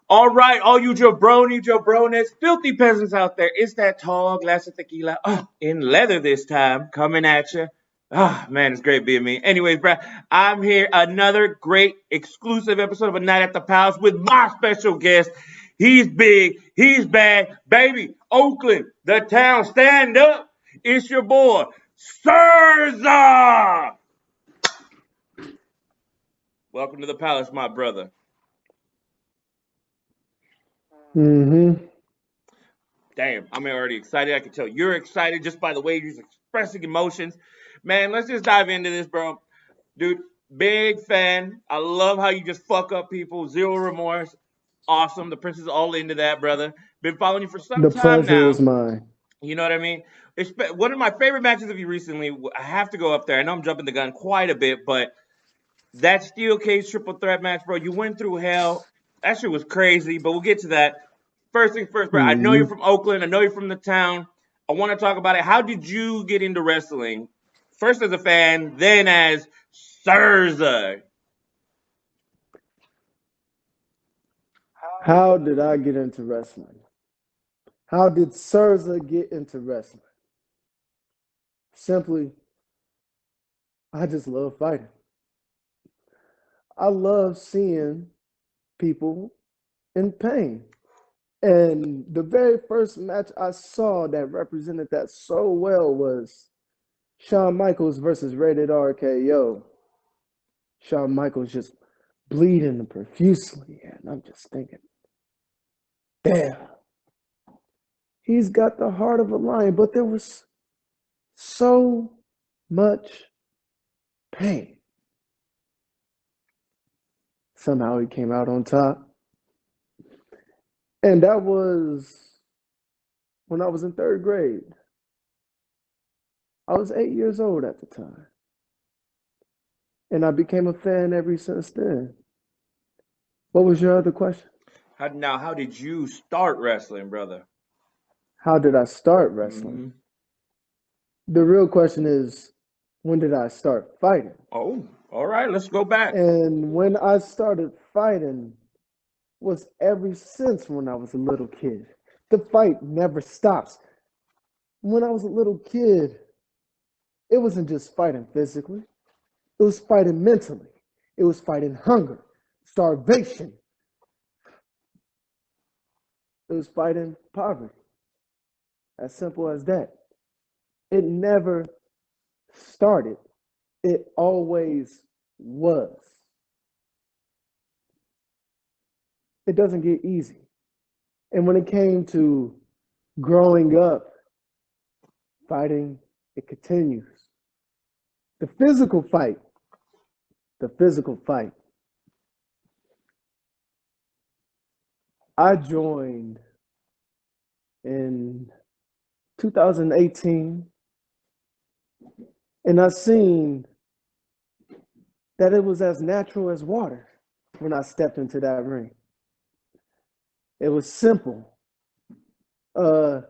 All right, all you jabrones, filthy peasants out there, it's that tall glass of tequila in leather this time, coming at you. Ah, man, it's great being me. Anyways, bro, I'm here, another great exclusive episode of A Night at the Palace with my special guest. He's big, he's bad, baby. Oakland, the town, stand up. It's your boy, Serza. Welcome to the palace, my brother. Mm-hmm. Damn, I'm already excited. I can tell you're excited just by the way you're expressing emotions. Man, let's just dive into this, bro. Dude, big fan. I love how you just fuck up people. Zero remorse. Awesome. The prince is all into that, brother. Been following you for some The time pleasure is now. mine. You know what I mean? One of my favorite matches of you recently, I have to go up there. I know I'm jumping the gun quite a bit, but that steel cage triple threat match, bro, you went through hell. That shit was crazy, but we'll get to that. First things first, bro. I know you're Mm-hmm. from Oakland. I know you're from the town. I want to talk about it. How did you get into wrestling? First as a fan, then as Serza. How did I get into wrestling? How did Serza get into wrestling? Simply, I just love fighting. I love seeing people in pain. And the very first match I saw that represented that so well was Shawn Michaels versus Rated RKO. Shawn Michaels just bleeding profusely. And I'm just thinking, damn, he's got the heart of a lion. But there was so much pain. Somehow he came out on top. And that was when I was in third grade. I was 8 years old at the time. And I became a fan ever since then. What was your other question? How did you start wrestling, brother? How did I start wrestling? Mm-hmm. The real question is, when did I start fighting? Oh, all right. Let's go back. And when I started fighting was ever since when I was a little kid. The fight never stops. When I was a little kid, it wasn't just fighting physically, it was fighting mentally, it was fighting hunger, starvation, it was fighting poverty. As simple as that. It never started, it always was. It doesn't get easy. And when it came to growing up, fighting, it continues. The physical fight, the physical fight. I joined in 2018 and I seen that it was as natural as water when I stepped into that ring. It was simple. A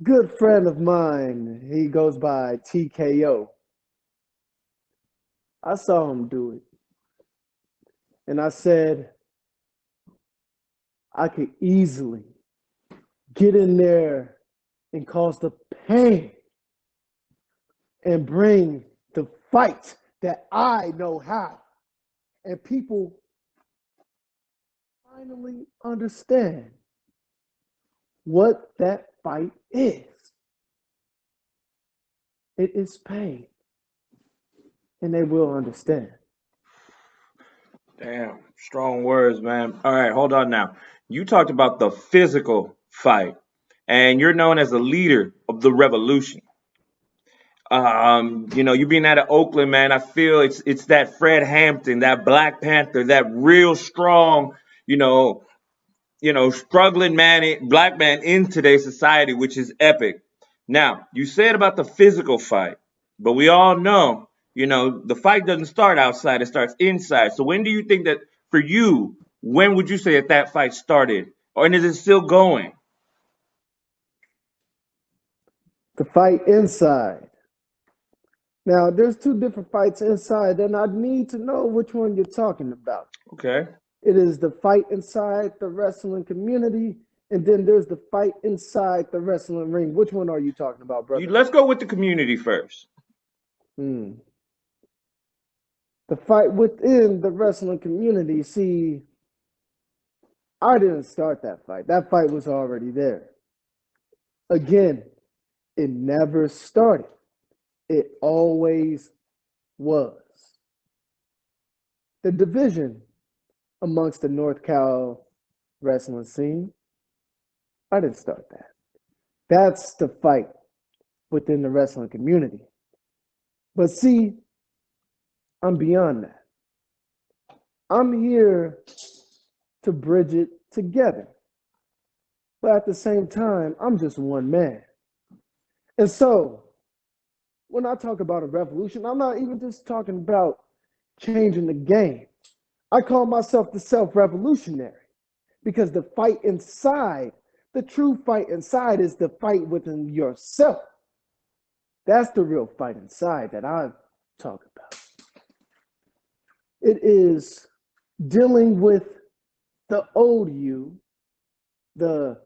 good friend of mine, he goes by TKO. I saw him do it and I said, I could easily get in there and cause the pain and bring the fight that I know how. And people finally understand what that fight is. It is pain, and they will understand. Damn, strong words, man. All right, hold on now. You talked about the physical fight, and you're known as the leader of the revolution. You being out of Oakland, man, I feel it's that Fred Hampton, that Black Panther, that real strong, you know, struggling man, black man in today's society, which is epic. Now, you said about the physical fight, but we all know, the fight doesn't start outside; it starts inside. So when do you think that for you? When would you say that fight started, or and is it still going? The fight inside. Now, there's two different fights inside, and I need to know which one you're talking about. Okay. It is the fight inside the wrestling community, and then there's the fight inside the wrestling ring. Which one are you talking about, brother? Let's go with the community first. Hmm. The fight within the wrestling community. See, I didn't start that fight. That fight was already there. Again, it never started. It always was. The division amongst the North Cal wrestling scene, I didn't start that. That's the fight within the wrestling community. But see, I'm beyond that. I'm here to bridge it together. But at the same time, I'm just one man. And so, when I talk about a revolution, I'm not even just talking about changing the game. I call myself the self revolutionary because the fight inside, the true fight inside, is the fight within yourself. That's the real fight inside that I talk about. It is dealing with the old you, the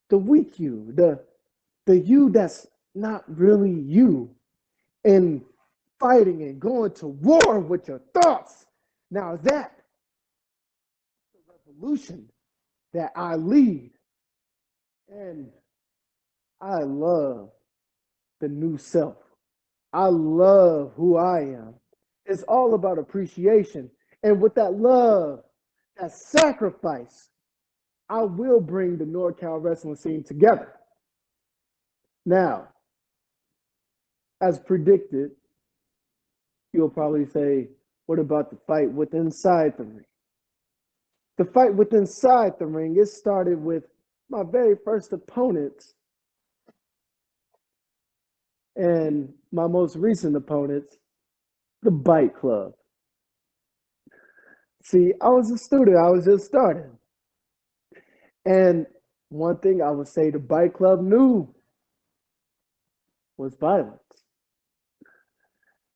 weak you, the you that's not really you, and fighting and going to war with your thoughts. Now that the revolution that I lead, and I love the new self. I love who I am. It's all about appreciation. And with that love, that sacrifice, I will bring the NorCal wrestling scene together. Now, as predicted, you'll probably say, what about the fight with inside the ring? The fight with inside the ring, it started with my very first opponents and my most recent opponents, the Bite Club. See, I was a student, I was just starting. And one thing I would say the Bite Club knew was violence.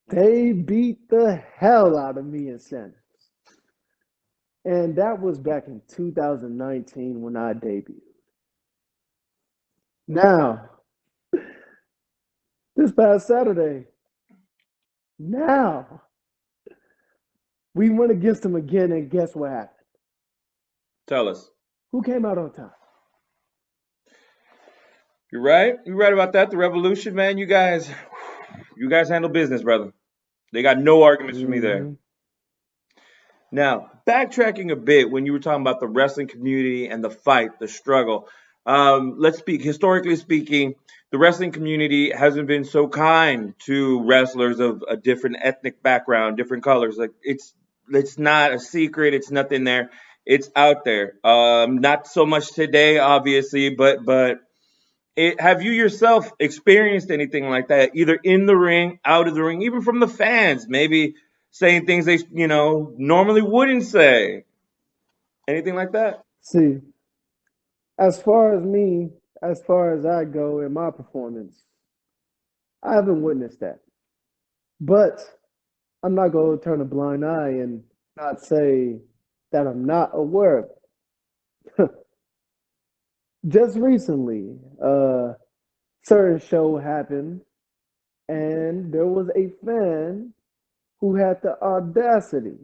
They beat the hell out of me in Sanders. And that was back in 2019 when I debuted. Now, this past Saturday, now, we went against them again, and guess what happened? Tell us. Who came out on top? You're right. You're right about that. The revolution, man. You guys handle business, brother. They got no arguments for me there. Mm-hmm. Now, backtracking a bit when you were talking about the wrestling community and the fight, the struggle. Let's speak historically speaking. The wrestling community hasn't been so kind to wrestlers of a different ethnic background, different colors. Like it's not a secret. It's nothing there. It's out there. Not so much today, obviously, but have you yourself experienced anything like that, either in the ring, out of the ring, even from the fans, maybe saying things they, normally wouldn't say? Anything like that? See, as far as me, as far as I go in my performance, I haven't witnessed that. But I'm not going to turn a blind eye and not say that I'm not aware of it. Just recently, a certain show happened, and there was a fan who had the audacity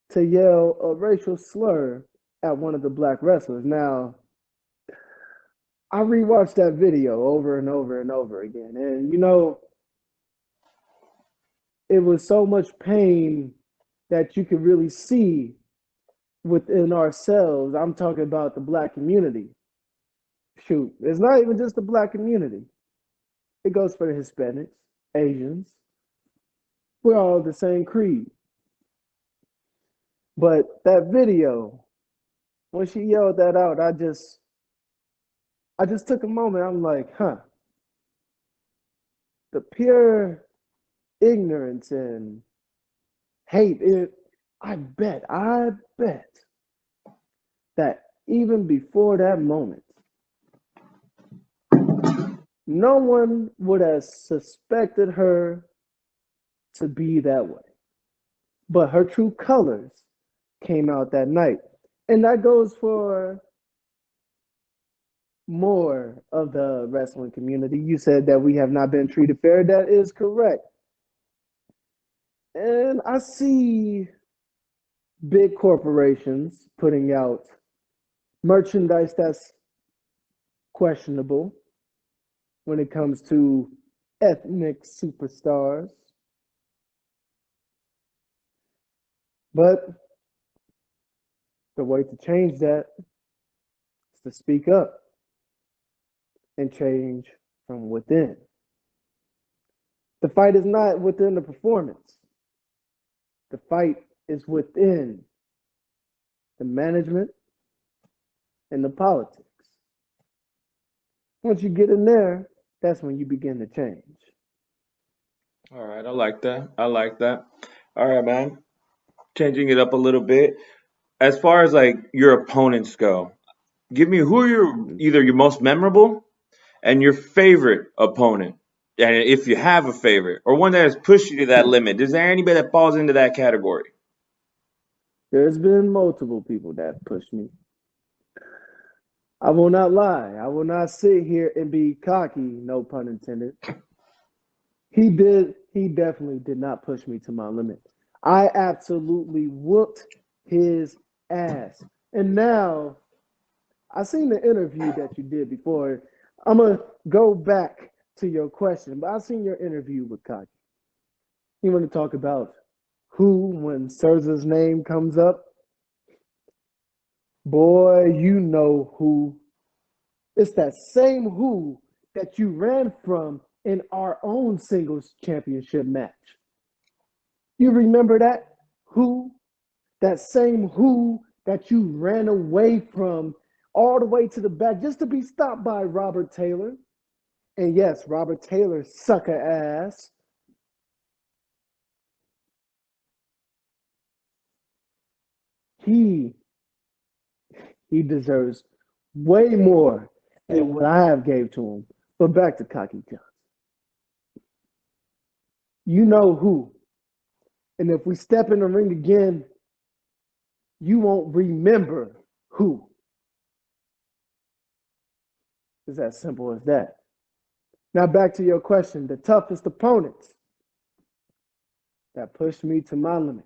to yell a racial slur at one of the black wrestlers. Now, I rewatched that video over and over and over again, and it was so much pain that you could really see within ourselves. I'm talking about the black community. Shoot, it's not even just the black community. It goes for the Hispanics, Asians. We're all the same creed. But that video, when she yelled that out, I just took a moment. I'm like, the pure ignorance and hate. I bet that even before that moment, no one would have suspected her to be that way. But her true colors came out that night. And that goes for more of the wrestling community. You said that we have not been treated fair. That is correct. And I see big corporations putting out merchandise that's questionable when it comes to ethnic superstars. But the way to change that is to speak up and change from within. The fight is not within the performance. The fight is within the management and the politics. Once you get in there, that's when you begin to change. All right, I like that. I like that. All right, man. Changing it up a little bit. As far as like your opponents go, give me who are your either your most memorable and your favorite opponent. And if you have a favorite or one that has pushed you to that limit, is there anybody that falls into that category? There's been multiple people that pushed me. I will not lie. I will not sit here and be cocky, no pun intended. He definitely did not push me to my limit. I absolutely whooped his ass. And now I seen the interview that you did before. I'm gonna go back to your question, but I seen your interview with Kaki. You want to talk about who when Serza's name comes up? Boy, you know who. It's that same who that you ran from in our own singles championship match. You remember that? Who? That same who that you ran away from all the way to the back just to be stopped by Robert Taylor. And yes, Robert Taylor, sucker ass. He he deserves way more than what I have gave to him. But back to Cocky Johnson. You know who. And if we step in the ring again, you won't remember who. It's as simple as that. Now back to your question. The toughest opponents that pushed me to my limit.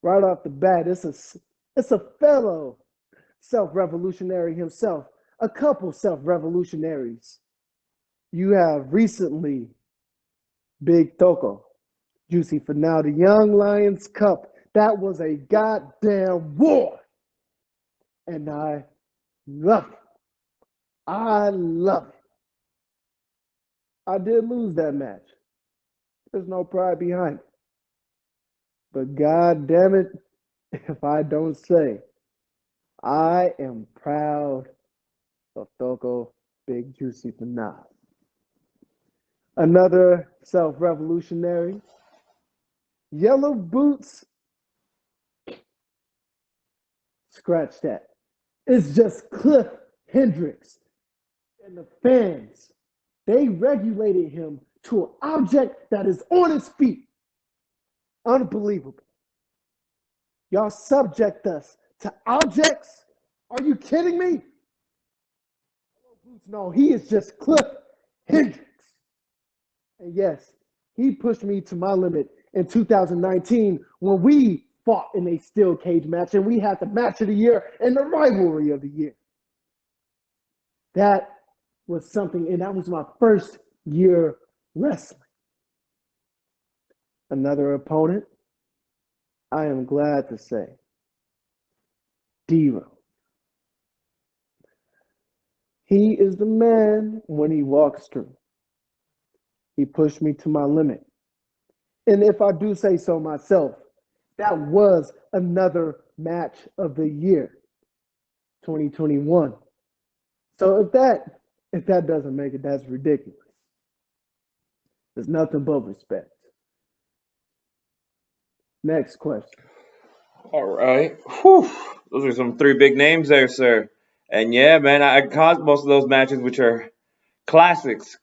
Right off the bat, it's a fellow self-revolutionary himself, a couple self-revolutionaries. You have recently Big Toko, Juicy Finale, the Young Lions Cup. That was a goddamn war. And I love it. I love it. I did lose that match. There's no pride behind it. But god damn it, if I don't say, I am proud of Toko Big Juicy Finale. Another self-revolutionary, Yellow Boots, scratch that. It's just Cliff Hendricks and the fans. They regulated him to an object that is on his feet. Unbelievable. Y'all subject us to objects? Are you kidding me? No, he is just Cliff Hendricks. And yes, he pushed me to my limit in 2019 when we fought in a steel cage match and we had the match of the year and the rivalry of the year. That was something, and that was my first year wrestling. Another opponent, I am glad to say, Dero. He is the man when he walks through. He pushed me to my limit. And if I do say so myself, that was another match of the year, 2021. So if that doesn't make it, that's ridiculous. There's nothing but respect. Next question. All right. Whew. Those are some three big names there, sir. And yeah, man, I caused most of those matches, which are classics,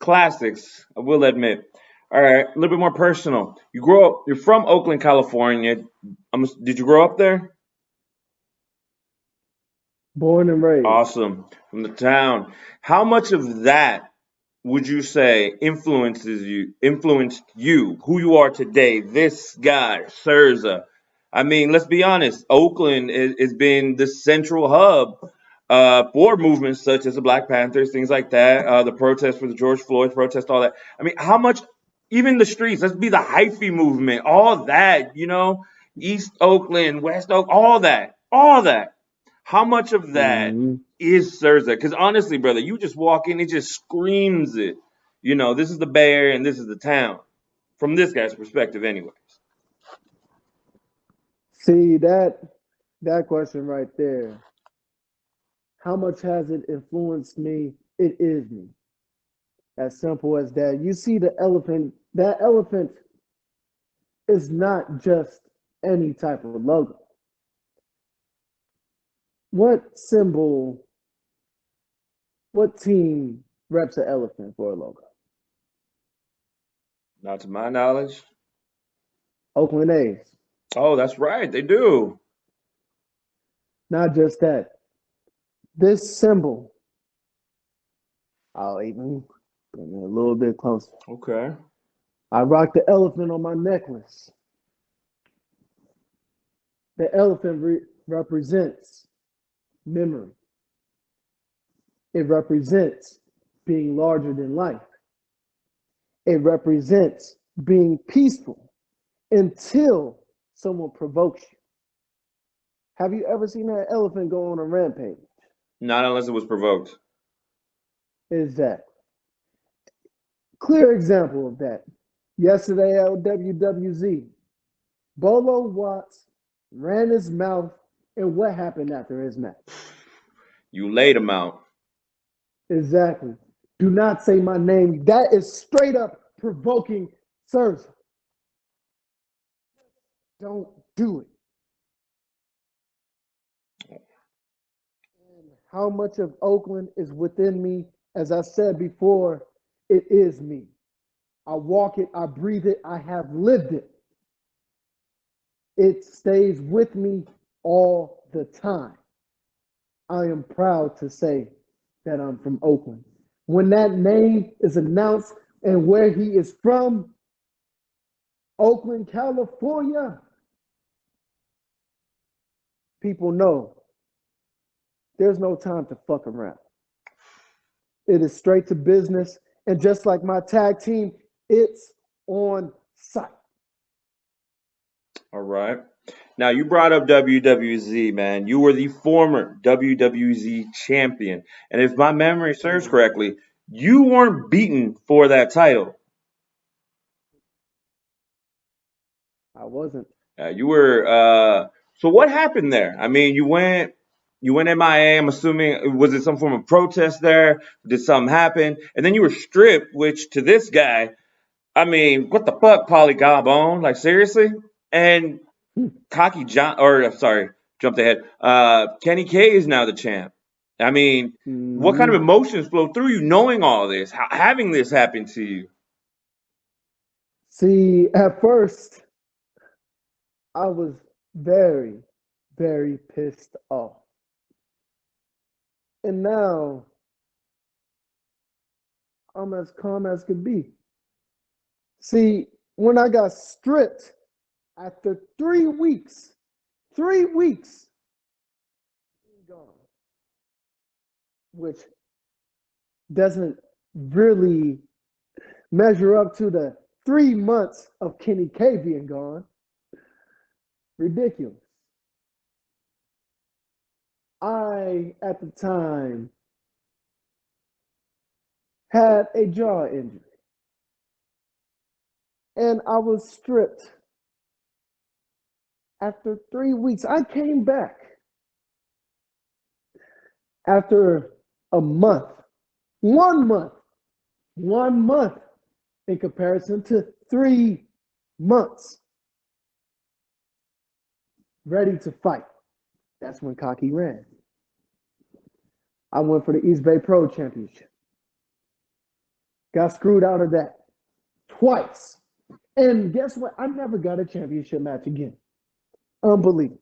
I will admit. All right, a little bit more personal. You grow up. You're from Oakland, California. Did you grow up there? Born and raised. Awesome. From the town. How much of that would you say influenced you, who you are today, this guy, Serza? I mean, let's be honest, Oakland has been the central hub for movements such as the Black Panthers, things like that, the protests for the George Floyd protest, all that. I mean, how much, even the streets, let's be the hyphy movement, all that, East Oakland, West Oak, all that. How much of that Mhm. is Serza? Because honestly, brother, you just walk in, it just screams it. This is the Bay Area and this is the town. From this guy's perspective, anyways. See that question right there. How much has it influenced me? It is me. As simple as that. You see the elephant. That elephant is not just any type of logo. What symbol, what team reps an elephant for a logo? Not to my knowledge. Oakland A's. Oh, that's right, they do. Not just that. This symbol, I'll even bring it a little bit closer. Okay. I rock the elephant on my necklace. The elephant represents memory. It represents being larger than life. It represents being peaceful until someone provokes you. Have you ever seen that elephant go on a rampage? Not unless it was provoked. Exactly. Clear example of that. Yesterday at WWZ, Bolo Watts ran his mouth, and what happened after his match? You laid him out. Exactly. Do not say my name. That is straight up provoking Serza. Don't do it. And how much of Oakland is within me? As I said before, it is me. I walk it, I breathe it, I have lived it. It stays with me all the time. I am proud to say that I'm from Oakland. When that name is announced and where he is from, Oakland, California, people know there's no time to fuck around. It is straight to business. And just like my tag team, it's on site. All right. Now you brought up WWZ, man. You were the former WWZ champion. And if my memory serves Mhm. correctly, you weren't beaten for that title. I wasn't. You were so what happened there? I mean, you went MIA. I'm assuming was it some form of protest there? Did something happen? And then you were stripped, which to this guy, I mean, what the fuck, Polly Garbone? Like seriously? And Cocky John, or sorry, jumped ahead. Kenny K is now the champ. I mean, what kind of Mhm. emotions flow through you knowing all this, having this happen to you? See, at first, I was very, very pissed off. And now I'm as calm as could be. See, when I got stripped after 3 weeks, 3 weeks gone, which doesn't really measure up to the 3 months of Kenny K being gone. Ridiculous. I, at the time, had a jaw injury and I was stripped after 3 weeks. I came back after a month, 1 month, 1 month in comparison to 3 months ready to fight. That's when Cocky ran. I went for the East Bay Pro Championship. Got screwed out of that twice. And guess what? I never got a championship match again. Unbelievable.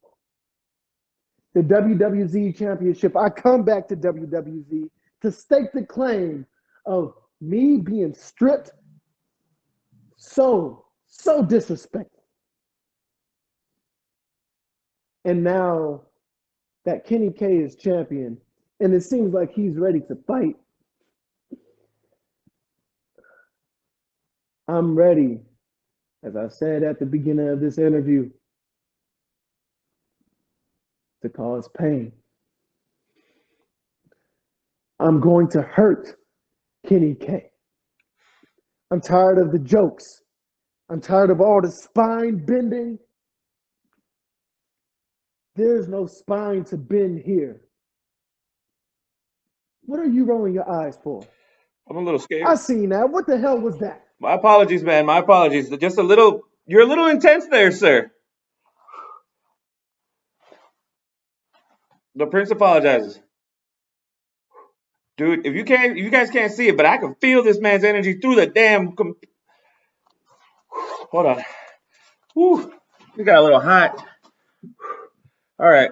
The WWZ Championship, I come back to WWZ to stake the claim of me being stripped so disrespectful. And now that Kenny K is champion, and it seems like he's ready to fight, I'm ready, as I said at the beginning of this interview, to cause pain. I'm going to hurt Kenny K. I'm tired of the jokes. I'm tired of all the spine bending. There's no spine to bend here. What are you rolling your eyes for? I'm a little I scared. seen that. What the hell was that? My apologies, man. My apologies. Just a little. You're a little intense there, sir. The prince apologizes. Dude, if you guys can't see it, but I can feel this man's energy through the damn. Hold on. Whew. We got a little hot. All right.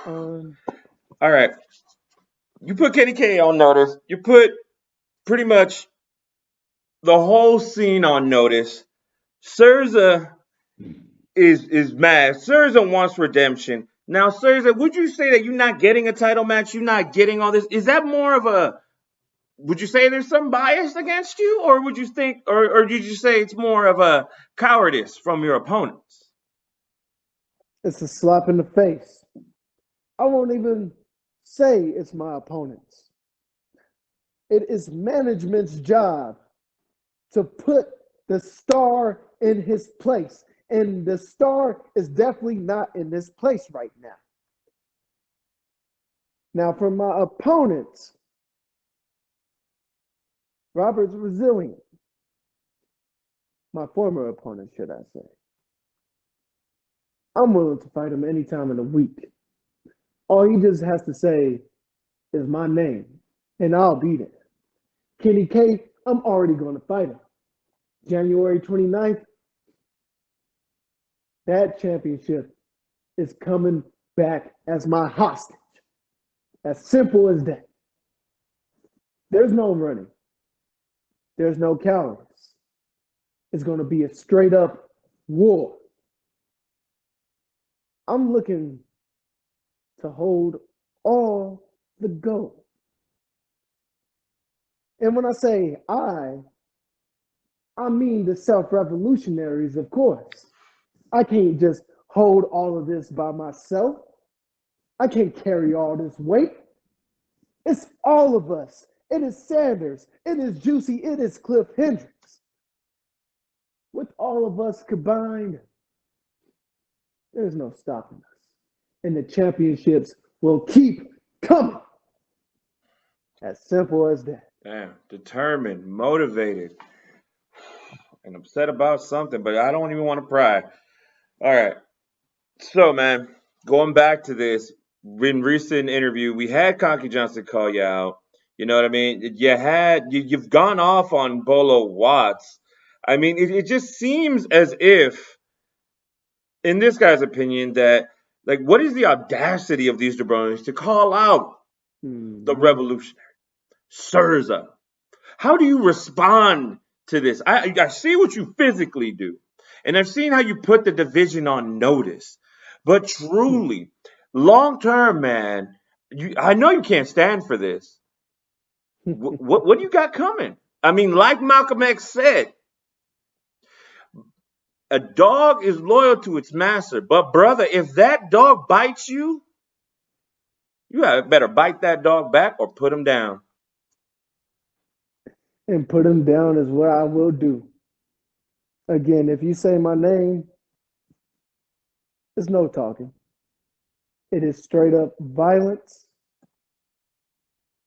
Um, All right. You put Kenny K on notice. You put pretty much the whole scene on notice. Serza is mad. Serza wants redemption. Now, Serza, would you say that you're not getting a title match? You're not getting all this? Is that more of a? Would you say there's some bias against you, or would you think, or did you say it's more of a cowardice from your opponents? it's a slap in the face. I won't even say it's my opponents. It is management's job to put the star in his place. And the star is definitely not in this place right now. Now, for my opponents, Robert's resilient. My former opponent, should I say. I'm willing to fight him any time in the week. All he just has to say is my name, and I'll beat it. Kenny K, I'm already going to fight him. January 29th, that championship is coming back as my hostage. As simple as that. There's no running. There's no cowardice. It's going to be a straight up war. I'm looking to hold all the gold. And when I say I mean the self-revolutionaries, of course. I can't just hold all of this by myself. I can't carry all this weight. It's all of us. It is Sanders. It is Juicy. It is Cliff Hendricks. With all of us combined, there's no stopping us. And the championships will keep coming. As simple as that. Damn, determined, motivated, and upset about something, but I don't even want to pry. All right. So, man, going back to this, in recent interview, we had Conky Johnson call you out. You know what I mean? You've gone off on Bolo Watts. I mean, it just seems as if, in this guy's opinion, that like, what is the audacity of these jabronis to call out the revolutionary Serza? How do you respond to this? I see what you physically do, and I've seen how you put the division on notice. But truly, long term, man, I know you can't stand for this. What do you got coming? I mean, like Malcolm X said, a dog is loyal to its master. But brother, if that dog bites you, you better bite that dog back or put him down. And put him down is what I will do. Again, if you say my name, there's no talking. It is straight up violence.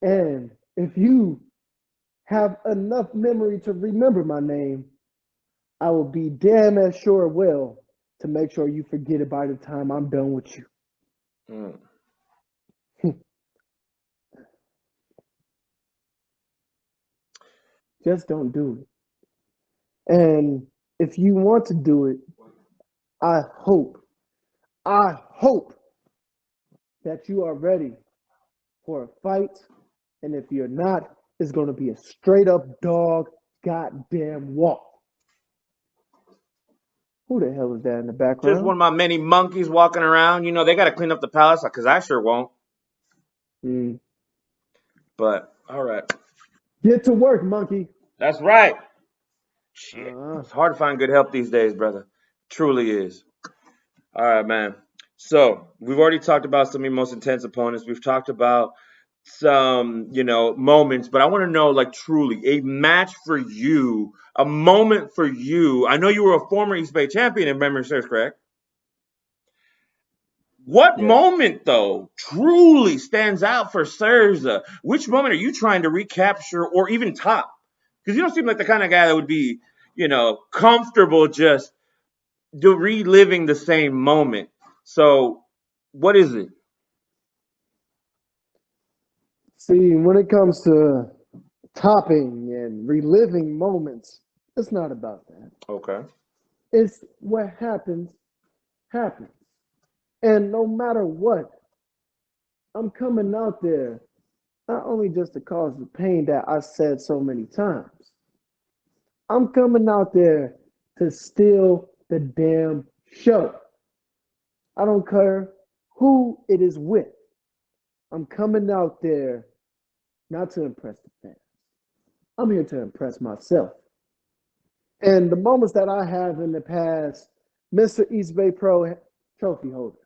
And if you have enough memory to remember my name, I will be damn as sure will to make sure you forget it by the time I'm done with you. Mm. Just don't do it. And if you want to do it, I hope, I hope that you are ready for a fight. And if you're not, it's going to be a straight up dog goddamn walk. Who the hell is that in the Just one background? of my many monkeys walking around. You know, they got to clean up the palace because I sure won't. Mm. But all right. Get to work, monkey. That's right. Shit. Uh, It's hard to find good help these days, brother. Truly is. All right, man. So we've already talked about some of your most intense opponents. We've talked about some, moments, but I want to know, like, truly a match for you, a moment for you. I know you were a former East Bay champion, if memory serves correct. What yes. moment, though, truly stands out for Serza? Which moment are you trying to recapture or even top? Because you don't seem like the kind of guy that would be, comfortable just reliving the same moment. So, what is it? See, when it comes to topping and reliving moments, it's not about that. Okay. It's what happens, happens. And no matter what, I'm coming out there not only just to cause the pain that I said so many times, I'm coming out there to steal the damn show. I don't care who it is with. I'm coming out there not to impress the fans. I'm here to impress myself. And the moments that I have in the past, Mr. East Bay Pro trophy holder,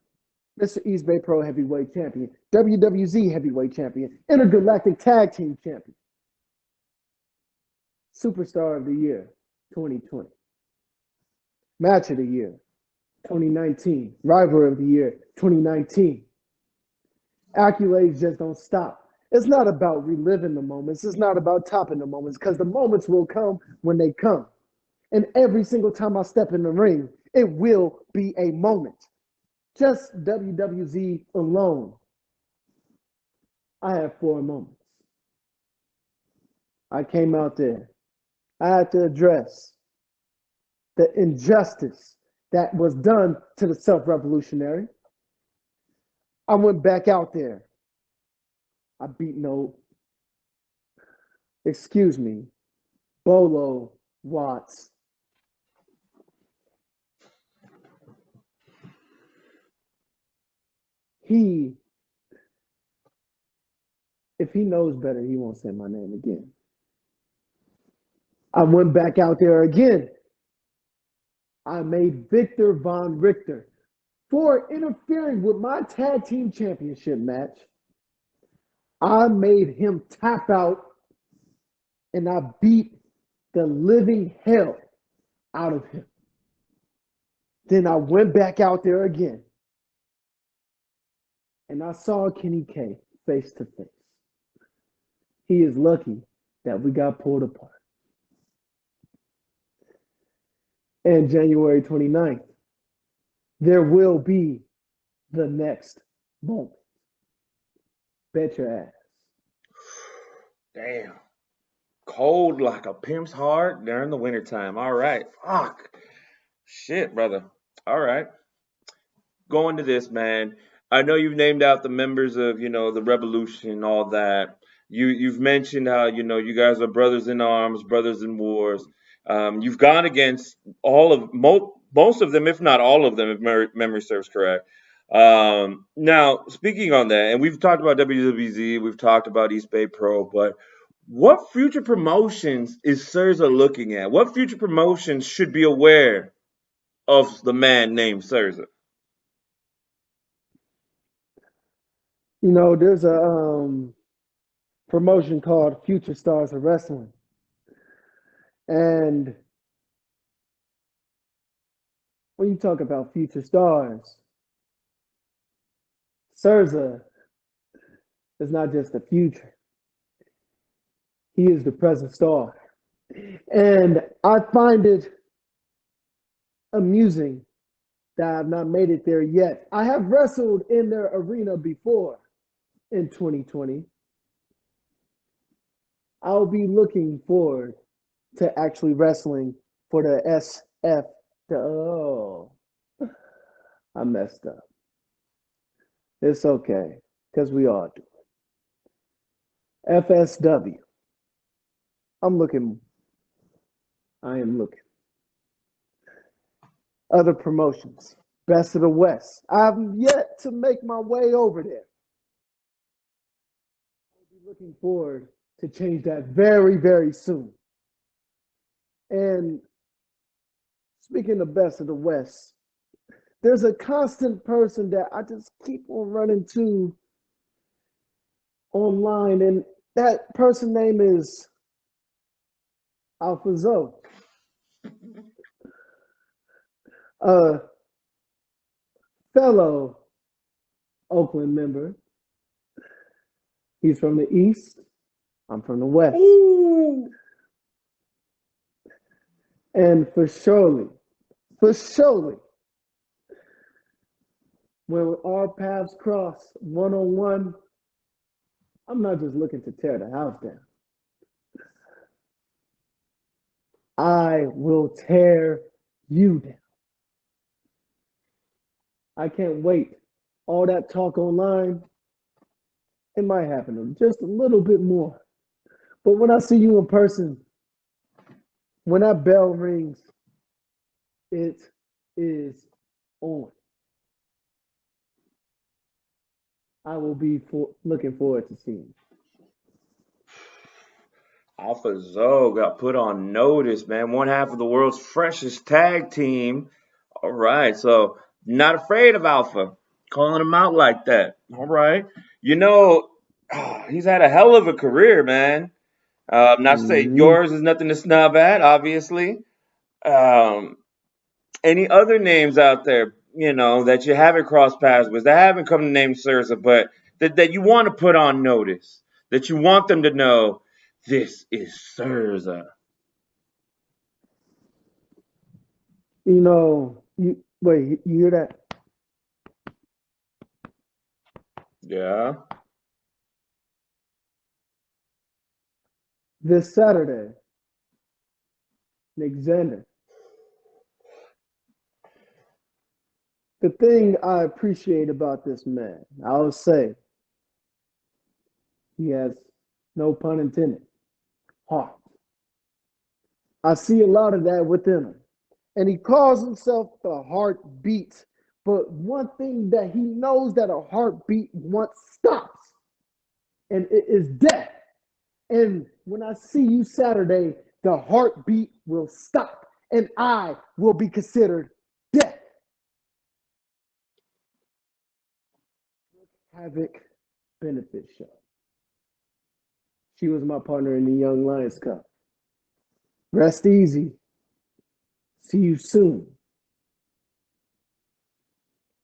Mr. East Bay Pro Heavyweight Champion, WWZ Heavyweight Champion, Intergalactic Tag Team Champion, Superstar of the Year 2020, Match of the Year 2019, Rival of the Year 2019. Accolades just don't stop. It's not about reliving the moments. It's not about topping the moments because the moments will come when they come. And every single time I step in the ring, it will be a moment. Just WWZ alone, I have 4 moments. I came out there. I had to address the injustice that was done to the self revolutionary. I went back out there. I beat no, excuse me, Bolo Watts. He, if he knows better, he won't say my name again. I went back out there again. I made Victor Von Richter for interfering with my tag team championship match. I made him tap out and I beat the living hell out of him. Then I went back out there again and I saw Kenny K face to face. He is lucky that we got pulled apart. And January 29th, there will be the next moment. Bet your ass. Damn. Cold like a pimp's heart during the wintertime. All right. Fuck. Shit, brother. All right. Going to this, man. I know you've named out the members of, the revolution and all that. You've mentioned how, you guys are brothers in arms, brothers in wars. You've gone against most of them, if not all of them, if memory serves correct. Now, speaking on that, and we've talked about WWZ, we've talked about East Bay Pro, but what future promotions is Serza looking at? What future promotions should be aware of the man named Serza? There's a promotion called Future Stars of Wrestling. And when you talk about future stars, Serza is not just the future, he is the present star. And I find it amusing that I've not made it there yet. I have wrestled in their arena before in 2020. I'll be looking forward to actually wrestling for the SF. Oh, I messed up. It's okay, because we all do. FSW. I'm looking. I am looking. Other promotions. Best of the West. I've yet to make my way over there. I'll be looking forward to change that very, very soon. And speaking of Best of the West, there's a constant person that I just keep on running to online, and that person name is Alpha Zoe, a fellow Oakland member. He's from the East. I'm from the West. Ooh. And for surely, when our paths cross one on one, I'm not just looking to tear the house down. I will tear you down. I can't wait. All that talk online, it might happen just a little bit more. But when I see you in person, when that bell rings, it is on. I will be looking forward to seeing you. Alpha Zoe got put on notice, man. One half of the world's freshest tag team. All right, so not afraid of Alpha. Calling him out like that. All right. You know, he's had a hell of a career, man. Not to say Mm-hmm. yours is nothing to snub at, obviously. Um, any other names out there, that you haven't crossed paths with, that haven't come to name Serza, but that you want to put on notice, that you want them to know this is Serza. You wait. You hear that? Yeah. This Saturday, Nick Xander. The thing I appreciate about this man, I would say, he has no pun intended, heart. I see a lot of that within him. And he calls himself the heartbeat. But one thing that he knows that a heartbeat once stops, and it is death. And when I see you Saturday, the heartbeat will stop, and I will be considered death. Havoc benefit show. She was my partner in the Young Lions Cup. Rest easy. See you soon.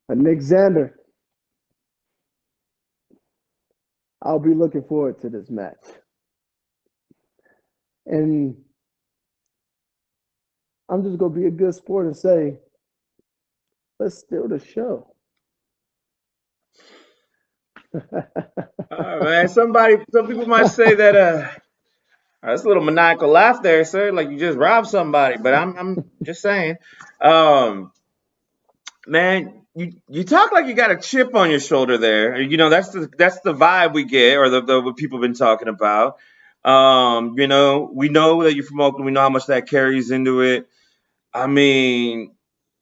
Nick Xander, I'll be looking forward to this match. And I'm just going to be a good sport and say, let's steal the show. All right, man. Some people might say that that's a little maniacal laugh there, sir. Like you just robbed somebody, but I'm just saying, um, man, you talk like you got a chip on your shoulder there. That's the vibe we get, or the what people have been talking about. We know that you're from Oakland. We know how much that carries into it. I mean,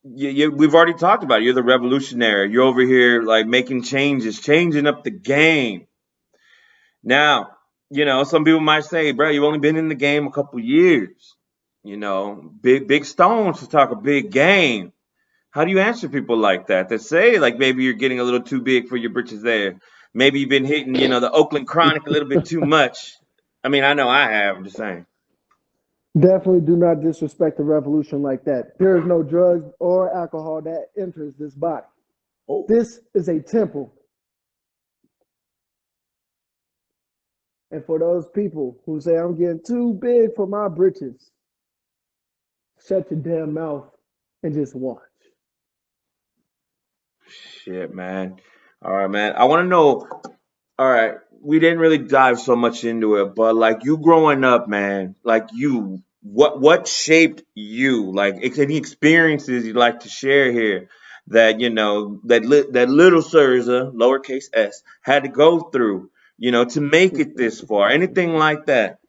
we've already talked about it. You're the revolutionary. You're over here like making changes, changing up the game. Now, some people might say, bro, you've only been in the game a couple years. Big stones to talk a big game. How do you answer people like that say like maybe you're getting a little too big for your britches there? Maybe you've been hitting, the Oakland Chronic a little bit too much. I mean, I know I have. I'm just saying. Definitely do not disrespect the revolution like that. There is no drugs or alcohol that enters this body. Oh, This is a temple. And for those people who say I'm getting too big for my britches, shut your damn mouth and just watch. shit, man. All right, man. I want to know. All right, we didn't really dive so much into it, but like you growing up, man, like you what shaped you? Like any experiences you'd like to share here that that little Serza, lowercase s, had to go through, to make it this far. Anything like that?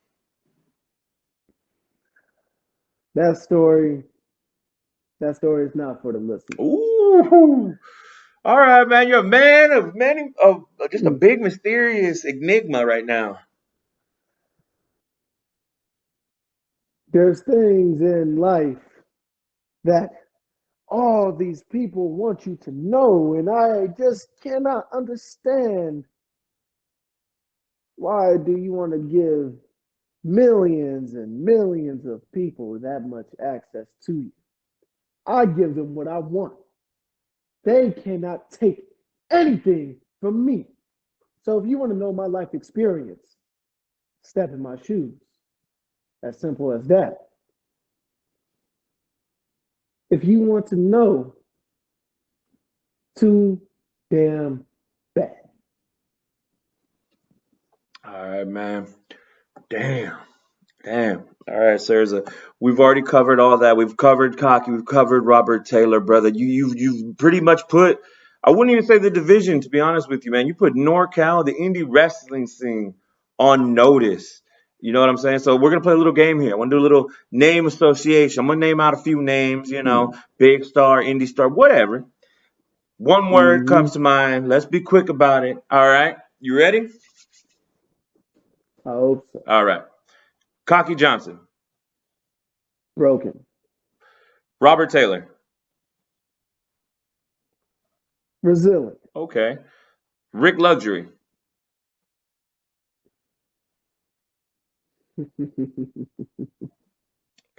That story, that story is not for the listeners. Ooh. All right, man. You're a man of many of just a Mm. big mysterious enigma right now. There's things in life that all these people want you to know, and I just cannot understand why do you want to give millions and millions of people that much access to you. I give them what I want. They cannot take anything from me. So if you want to know my life experience, step in my shoes. As simple as that. If you want to know, too damn bad. All right, man. Damn. Damn. All right, Serza. We've already covered all that. We've covered Cocky. We've covered Robert Taylor, brother. You've pretty much put. I wouldn't even say the division, to be honest with you, man. You put NorCal, the indie wrestling scene, on notice. You know what I'm saying? So we're gonna play a little game here. I want to do a little name association. I'm gonna name out a few names. Hmm. Big star, indie star, whatever. One word Mm-hmm. comes to mind. Let's be quick about it. All right. You ready? I hope so. All right. Cocky Johnson, Broken. Robert Taylor. Resilient. Okay. Rick Luxury.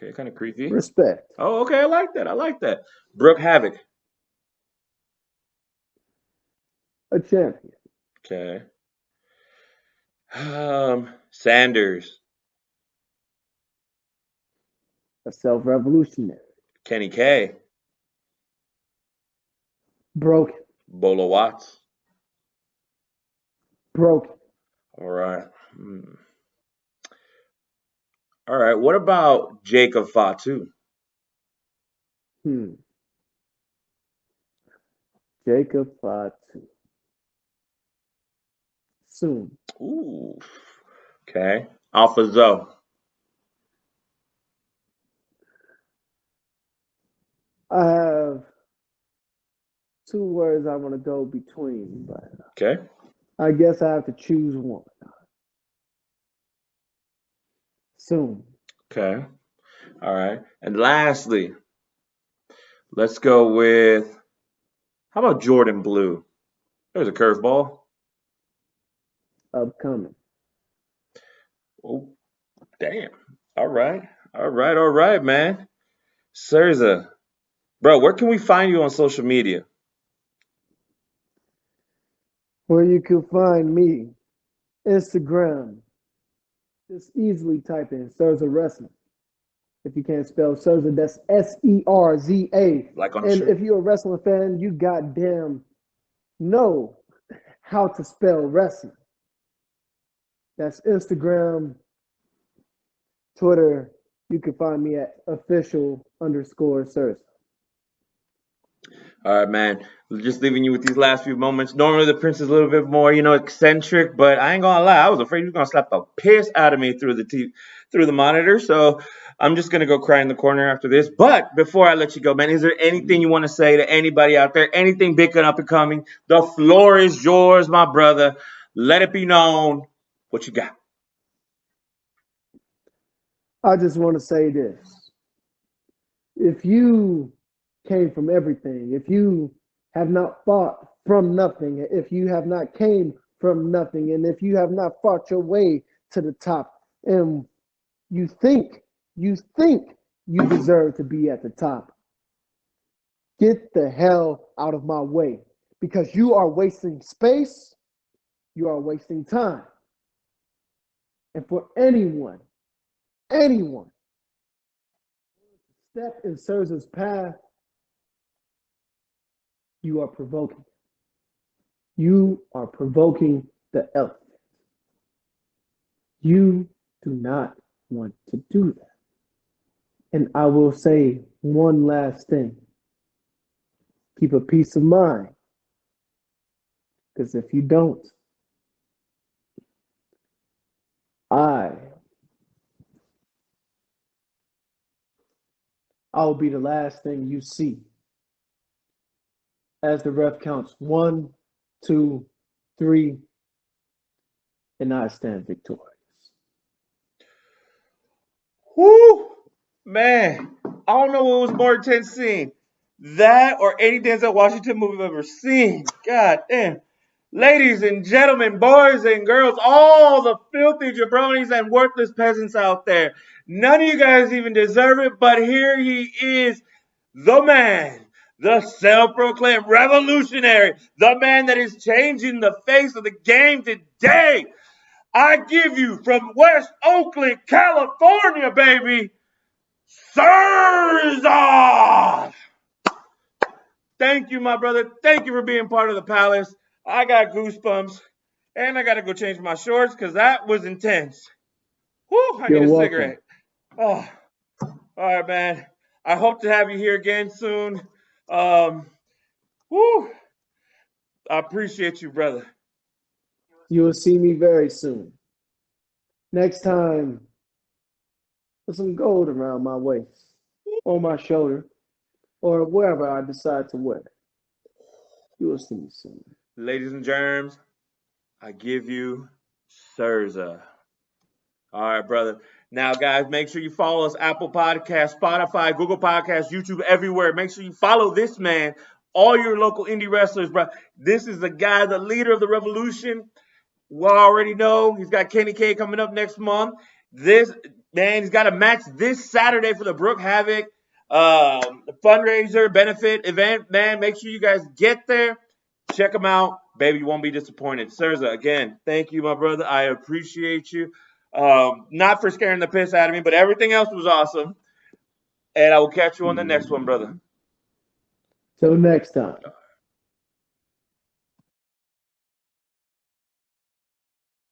Okay, kind of creepy. Respect. Oh, okay, I like that. I like that. Brooke Havoc. A champion. Okay. Sanders. A self revolutionary. Kenny K. Broken. Bolo Watts. Broken. All right. All right. What about Jacob Fatu? Hmm. Jacob Fatu. Soon. Ooh. Okay. Alpha Zoe. I have two words I want to go between, but Okay. I guess I have to choose one. Soon. Okay. All right. And lastly, let's go with how about Jordan Blue? There's a curveball. Upcoming. Oh, damn. All right. All right. All right, man. Serza, bro, where can we find you on social media? Where you can find me. Instagram. Just easily type in Serza Wrestling. If you can't spell Serza, that's Serza. Like on the And shirt. if you're a wrestling fan, you goddamn know how to spell wrestling. That's Instagram, Twitter. You can find me at official_Serza. All right, man. Just leaving you with these last few moments. Normally, the Prince is a little bit more, eccentric, but I ain't gonna lie. I was afraid he was gonna slap the piss out of me through the monitor. So I'm just gonna go cry in the corner after this. But before I let you go, man, is there anything you want to say to anybody out there? Anything big and up and coming? The floor is yours, my brother. Let it be known what you got. I just want to say this. If you came from everything, if you have not fought from nothing, if you have not came from nothing, and if you have not fought your way to the top, and you think you deserve to be at the top, get the hell out of my way because you are wasting space, you are wasting time. And for anyone step in Serza's path, you are provoking. You are provoking the elephant. You do not want to do that. And I will say one last thing. Keep a peace of mind. Because if you don't, I will be the last thing you see as the ref counts 1, 2, 3, and I stand victorious. Whoo, man! I don't know what was more intense scene, that or any Denzel Washington movie I've ever seen. God damn! Ladies and gentlemen, boys and girls, all the filthy jabronis and worthless peasants out there, none of you guys even deserve it, but here he is, the man, the self-proclaimed revolutionary, the man that is changing the face of the game today. I give you from West Oakland, California, baby, Serza! Thank you, my brother. Thank you for being part of the palace. I got goosebumps. And I got to go change my shorts because that was intense. Whew, I need You're a welcome. cigarette. Oh, all right, man. I hope to have you here again soon. Whew, I appreciate you, brother. You will see me very soon. Next time, with some gold around my waist, or my shoulder, or wherever I decide to wear. You will see me soon. Ladies and germs, I give you Serza. All right, brother. Now, guys, make sure you follow us Apple Podcasts, Spotify, Google Podcasts, YouTube, everywhere. Make sure you follow this man, all your local indie wrestlers, bro. This is the guy, the leader of the revolution. We already know he's got Kenny K coming up next month. This man, he's got a match this Saturday for the Brook Havoc fundraiser benefit event. Man, make sure you guys get there. Check him out, baby. You won't be disappointed. Serza, again, thank you, my brother. I appreciate you. Not for scaring the piss out of me, but everything else was awesome. And I will catch you on the next one, brother. Till next time.